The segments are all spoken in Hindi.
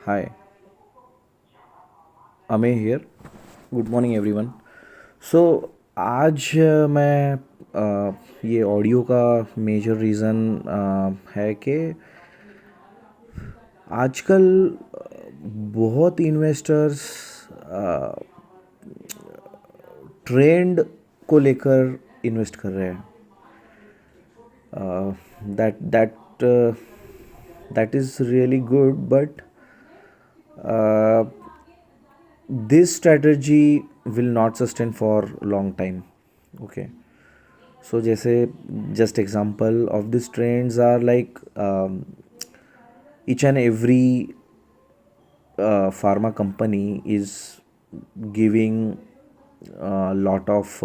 Hi, Amey here. Good morning everyone. So आज मैं ये ऑडियो का मेजर रीज़न है कि आजकल बहुत इन्वेस्टर्स ट्रेंड को लेकर इन्वेस्ट कर रहे हैं. That that that is really good, but this strategy will not sustain for long time. Okay, so जैसे just example of these trends are like each and every pharma company is giving a lot of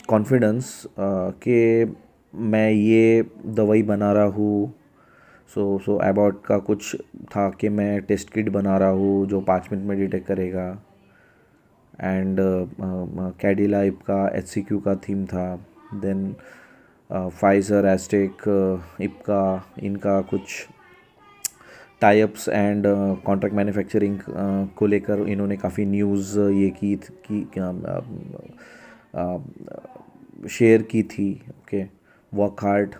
confidence कि मैं ये दवाई बना रहा हूँ. सो एबॉट का कुछ था कि मैं टेस्ट किट बना रहा हूँ जो 5 मिनट में डिटेक्ट करेगा. एंड कैडिला इप्का HCQ का थीम था. देन फाइज़र एस्टेक इप्का इनका कुछ टाइप्स एंड कॉन्ट्रैक्ट मैन्युफैक्चरिंग को लेकर इन्होंने काफ़ी न्यूज़ ये की शेयर की थी. Okay, work hard.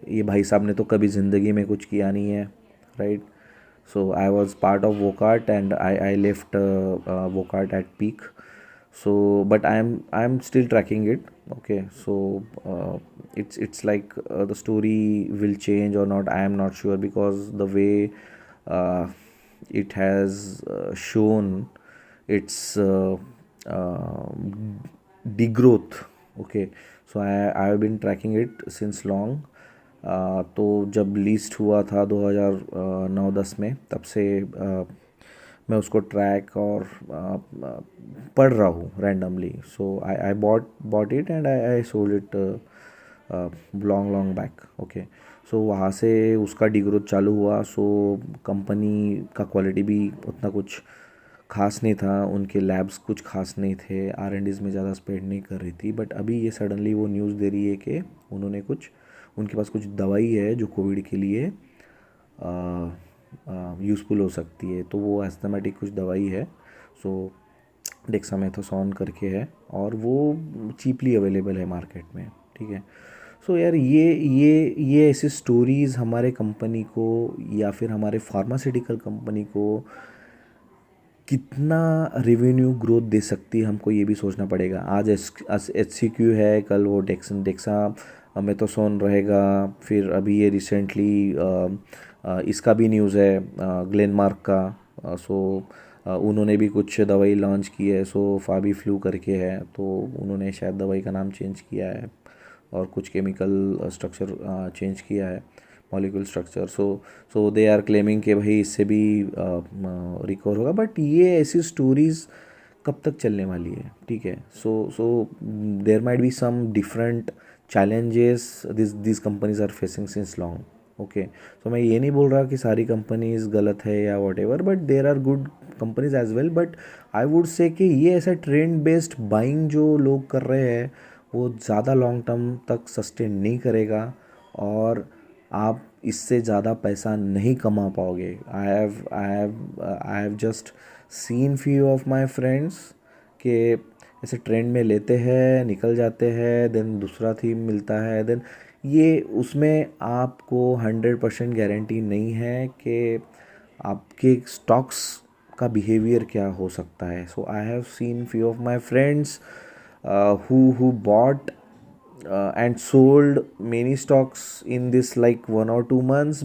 ये भाई साहब ने तो कभी ज़िंदगी में कुछ किया नहीं है, right. So I was part of Wockhardt and I left Wockhardt at peak. So but I'm still tracking it. Okay, so it's like the story will change or not, I am not sure, because the way uh, it has shown its uh, degrowth. Okay, so I have been tracking it since long. तो जब लिस्ट हुआ था 2009-10 में, तब से मैं उसको ट्रैक और पढ़ रहा हूँ randomly. So I bought it and I sold it long long back. Okay, so वहाँ से उसका डिग्रोथ चालू हुआ. सो कंपनी का क्वालिटी भी उतना कुछ खास नहीं था, उनके लैब्स कुछ खास नहीं थे, R&Ds में ज़्यादा स्पेंड नहीं कर रही थी. बट अभी ये सडनली वो न्यूज़ दे रही है कि उन्होंने कुछ, उनके पास कुछ दवाई है जो कोविड के लिए यूज़फुल हो सकती है. तो वो एस्थमेटिक कुछ दवाई है. सो डेक्सामेथासोन करके है और वो चीपली अवेलेबल है मार्केट में. ठीक है. सो यार ये ऐसी स्टोरीज़ हमारे कंपनी को या फिर हमारे फार्मास्यूटिकल कंपनी को कितना रेवेन्यू ग्रोथ दे सकती है, हमको ये भी सोचना पड़ेगा. आज HCQ है, कल वो डेक्सा मेथोसोन रहेगा. फिर अभी ये रिसेंटली इसका भी न्यूज़ है, ग्लेनमार्क का. सो उन्होंने भी कुछ दवाई लॉन्च की है. सो फाबी फ्लू करके है, तो उन्होंने शायद दवाई का नाम चेंज किया है और कुछ केमिकल स्ट्रक्चर चेंज किया है, molecule structure. So they are claiming कि भाई इससे भी रिकवर होगा. बट ये ऐसी स्टोरीज़ कब तक चलने वाली है? ठीक है. So there might be some different challenges this companies are facing since long. Okay, so मैं ये नहीं बोल रहा कि सारी कंपनीज गलत है या whatever, but there are good companies as well. But I would say कि ये ऐसा ट्रेंड बेस्ड बाइंग जो लोग कर रहे हैं वो ज़्यादा लॉन्ग टर्म तक सस्टेन नहीं करेगा और आप इससे ज़्यादा पैसा नहीं कमा पाओगे. I have just seen few of my friends के ऐसे ट्रेंड में लेते हैं, निकल जाते हैं, देन दूसरा थीम मिलता है, देन ये उसमें आपको 100% गारंटी नहीं है कि आपके स्टॉक्स का बिहेवियर क्या हो सकता है. So I have seen few of my friends who bought and sold many stocks in this like 1 or 2 months.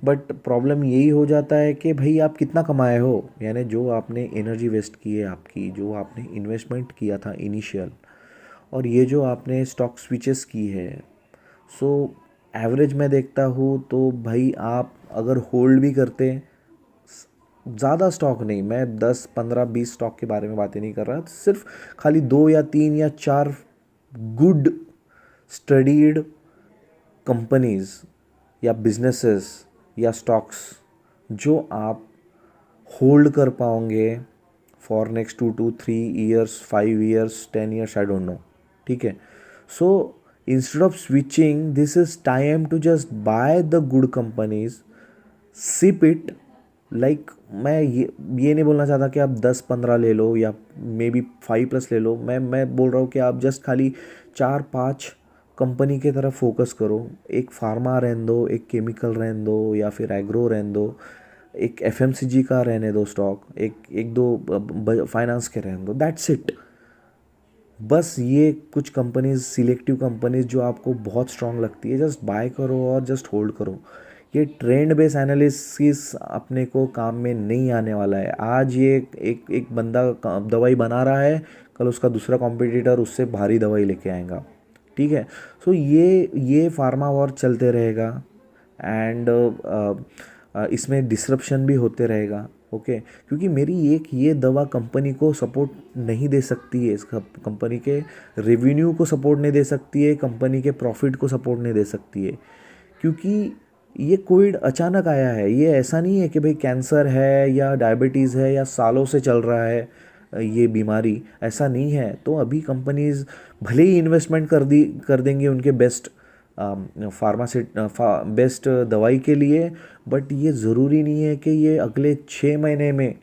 But problem यही हो जाता है कि भाई आप कितना कमाए हो, यानी जो आपने एनर्जी वेस्ट की है, आपकी जो आपने इन्वेस्टमेंट किया था इनिशियल, और ये जो आपने स्टॉक स्विचेस की है. सो एवरेज मैं देखता हूँ तो भाई आप अगर होल्ड भी करते, ज़्यादा स्टॉक नहीं, मैं 10 15 20 स्टॉक के बारे में बातें नहीं कर रहा, सिर्फ खाली 2 या 3 या 4 गुड स्टडीड कंपनीज या बिजनेसेस या स्टॉक्स जो आप होल्ड कर पाओगे for next 2 to 3 years, 5 years, 10 years, I don't know. ठीक है. सो Instead of switching, this is time to just buy the good companies, sip it. Like मैं ये नहीं बोलना चाहता कि आप 10-15 ले लो या मे बी 5+ ले लो। मैं बोल रहा हूँ कि आप जस्ट खाली 4-5 कंपनी की तरफ फोकस करो। एक फार्मा रहने दो, एक केमिकल रहने दो, या फिर एग्रो रहने दो, एक एफएमसीजी का रहने दो स्टॉक, एक एक दो फाइनेंस के रहने दो, दैट्स इट। बस ये कुछ कंपनीज, सिलेक्टिव कंपनीज जो आपको बहुत स्ट्रांग लगती है, जस्ट बाय करो और जस्ट होल्ड करो। ये ट्रेंड बेस एनालिसिस अपने को काम में नहीं आने वाला है। आज ये एक एक बंदा दवाई बना रहा है, कल उसका दूसरा कॉम्पिटिटर उससे भारी दवाई लेके आएगा। ठीक है। सो ये फार्मा वॉर चलते रहेगा, एंड इसमें डिसरप्शन भी होते रहेगा। ओके, क्योंकि मेरी एक ये दवा कंपनी को सपोर्ट नहीं दे सकती है, इस कंपनी के रेवेन्यू को सपोर्ट नहीं दे सकती है, कंपनी के प्रॉफिट को सपोर्ट नहीं दे सकती है। क्योंकि ये कोविड अचानक आया है। ये ऐसा नहीं है कि भाई कैंसर है या डायबिटीज़ है या सालों से चल रहा है ये बीमारी, ऐसा नहीं है। तो अभी कंपनीज भले ही इन्वेस्टमेंट कर देंगे उनके बेस्ट बेस्ट दवाई के लिए, बट ये ज़रूरी नहीं है कि ये अगले 6 महीने में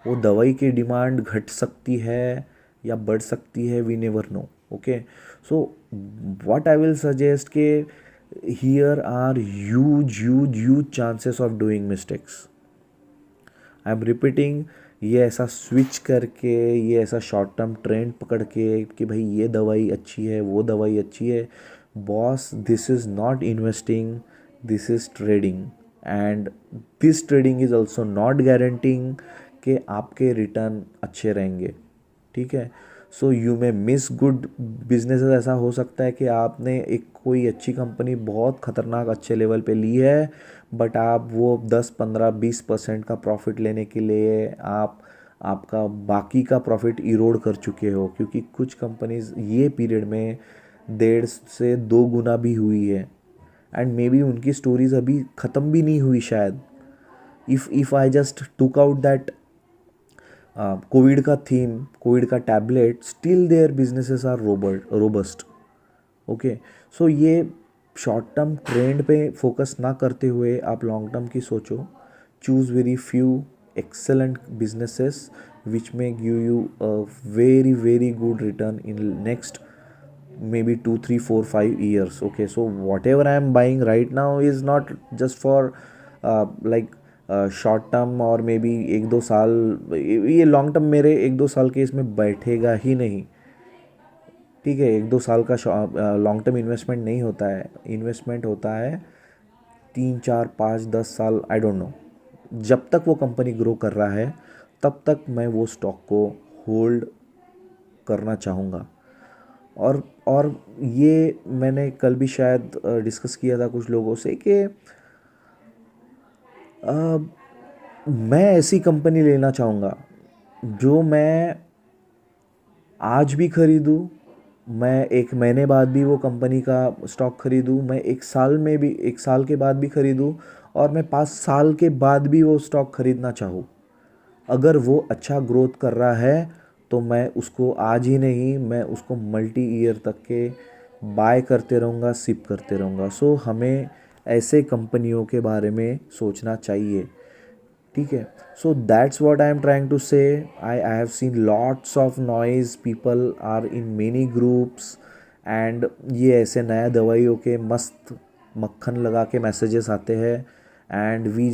वो दवाई की डिमांड घट सकती है या बढ़ सकती है, we never know. Okay, so what I will suggest के here are huge chances of doing mistakes. I am repeating, ये ऐसा स्विच करके, ये ऐसा शॉर्ट टर्म ट्रेंड पकड़ के कि भाई ये दवाई अच्छी है, वो दवाई अच्छी है, boss, this is not investing, this is trading. And this trading is also not guaranteeing कि आपके रिटर्न अच्छे रहेंगे। ठीक है। So you may miss good businesses. ऐसा हो सकता है कि आपने एक कोई अच्छी कंपनी बहुत ख़तरनाक अच्छे लेवल पे ली है, बट आप वो 10-15-20% का प्रॉफिट लेने के लिए आपका बाकी का प्रॉफिट इरोड कर चुके हो। क्योंकि कुछ कंपनीज ये पीरियड में 1.5 से 2 गुना भी हुई है, एंड मे बी उनकी स्टोरीज अभी ख़त्म भी नहीं हुई शायद। If I just took out that covid का थीम, कोविड का tablet, still there businesses are robust. Okay, so ये शॉर्ट टर्म ट्रेंड पे फोकस ना करते हुए आप लॉन्ग टर्म की सोचो। Choose very few excellent businesses which may give you a very good return in next maybe 2, 3, 4, 5 years. Okay, so whatever I am buying right now is not just for like short term और मे बी 1-2 साल। ये लॉन्ग टर्म मेरे 1-2 साल के इसमें बैठेगा ही नहीं। ठीक है, 1-2 साल का लॉन्ग टर्म इन्वेस्टमेंट नहीं होता है। इन्वेस्टमेंट होता है 3, 4, 5, 10 साल, आई डोंट नो। जब तक वो कंपनी ग्रो कर रहा है तब तक मैं वो स्टॉक को होल्ड करना चाहूँगा। और ये मैंने कल भी शायद डिस्कस किया था कुछ लोगों से कि मैं ऐसी कंपनी लेना चाहूँगा जो मैं आज भी खरीदूँ, मैं 1 महीने बाद भी वो कंपनी का स्टॉक खरीदूँ, मैं 1 साल में भी 1 साल के बाद भी खरीदूँ, और मैं 5 साल के बाद भी वो स्टॉक खरीदना चाहूँ। अगर वो अच्छा ग्रोथ कर रहा है तो मैं उसको आज ही नहीं, मैं उसको मल्टी ईयर तक के बाय करते रहूँगा, सिप करते रहूँगा। सो हमें ऐसे कंपनियों के बारे में सोचना चाहिए। ठीक है। So that's what I am trying to say. I have seen lots of noise, people are in many groups, and ये ऐसे नया दवाइयों के मस्त मक्खन लगा के मैसेजेस आते हैं, and we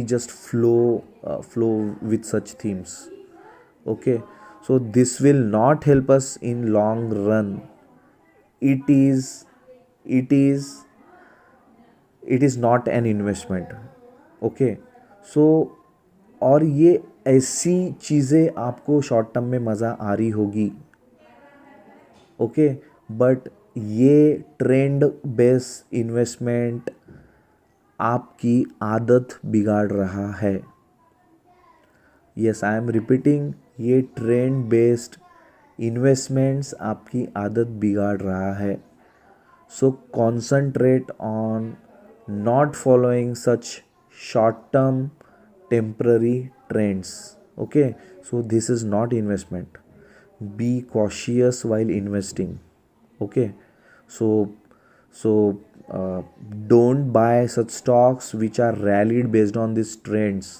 just flow with such themes. Okay, so this will not help us in long run. It is not an investment. Okay, so और ये ऐसी चीज़ें आपको शॉर्ट टर्म में मज़ा आ रही होगी। ओके, बट ये ट्रेंड बेस इन्वेस्टमेंट आपकी आदत बिगाड़ रहा है। यस, आई एम रिपीटिंग, ये ट्रेंड बेस्ड इन्वेस्टमेंट्स आपकी आदत बिगाड़ रहा है। So concentrate on not following such short term temporary trends. Okay, so this is not investment. Be cautious while investing. Okay, So so uh, don't buy such stocks which are rallied based on these trends.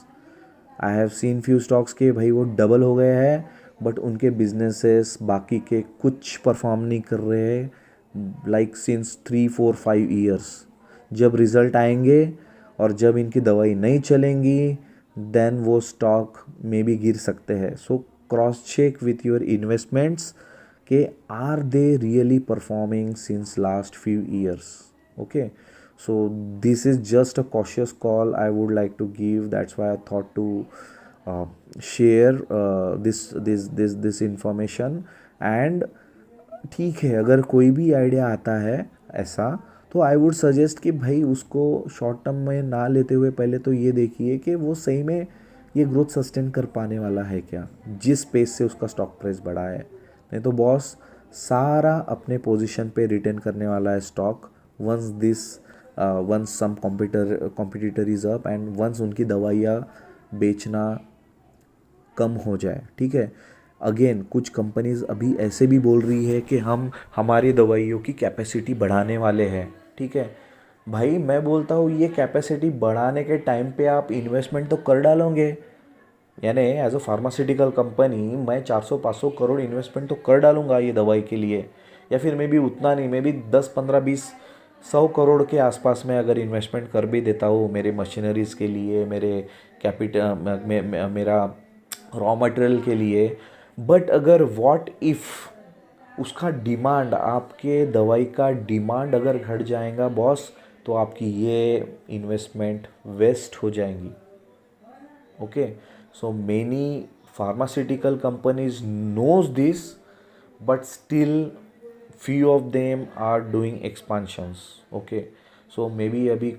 I have seen few stocks के भाई वो डबल हो गए हैं, बट उनके बिजनेसेस बाकी के कुछ परफॉर्म नहीं कर रहे हैं लाइक सिंस 3 4 5 ईयर्स। जब रिजल्ट आएंगे और जब इनकी दवाई नहीं चलेंगी देन वो स्टॉक में भी गिर सकते हैं। So cross check with your investments के are they really performing since last few years. Okay, so this is just a cautious call I would like to give. That's why I thought to share this information. And ठीक है, अगर कोई भी आइडिया आता है ऐसा तो आई वुड सजेस्ट कि भाई उसको शॉर्ट टर्म में ना लेते हुए पहले तो ये देखिए कि वो सही में ये ग्रोथ सस्टेन कर पाने वाला है क्या, जिस पेस से उसका स्टॉक प्राइस बढ़ा है। नहीं तो बॉस सारा अपने पोजीशन पे रिटेन करने वाला है stock once some competitor is up and once उनकी दवाइयाँ बेचना कम हो जाए। ठीक है, अगेन कुछ कंपनीज अभी ऐसे भी बोल रही है कि हम हमारी दवाइयों की कैपेसिटी बढ़ाने वाले हैं। ठीक है भाई, मैं बोलता हूँ ये कैपेसिटी बढ़ाने के टाइम पे आप इन्वेस्टमेंट तो कर डालोगे, यानी एज अ फार्मास्यूटिकल कंपनी मैं 400 500 करोड़ इन्वेस्टमेंट तो कर डालूंगा ये दवाई के लिए, या फिर मैं भी उतना नहीं, मैं भी 10 15 20 100 करोड़ के आसपास में अगर इन्वेस्टमेंट कर भी देता हूँ मेरे मशीनरीज़ के लिए, मेरे कैपिटल मेरा रॉ मटेरियल के लिए। बट अगर व्हाट इफ़ उसका डिमांड, आपके दवाई का डिमांड अगर घट जाएगा बॉस, तो आपकी ये इन्वेस्टमेंट वेस्ट हो जाएंगी। Okay, so many pharmaceutical companies knows this, but still few of them are doing expansions. Okay, so maybe अभी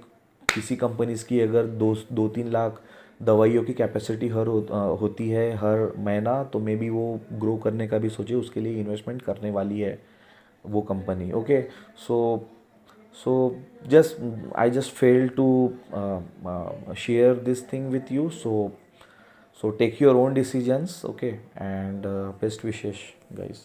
किसी कंपनीज की अगर 2 3 लाख दवाइयों की कैपेसिटी होती है हर महीना, तो मे बी वो ग्रो करने का भी सोचे, उसके लिए इन्वेस्टमेंट करने वाली है वो company. Okay, so just I just failed to share this thing with you. So take your own decisions. Okay, and best wishes guys.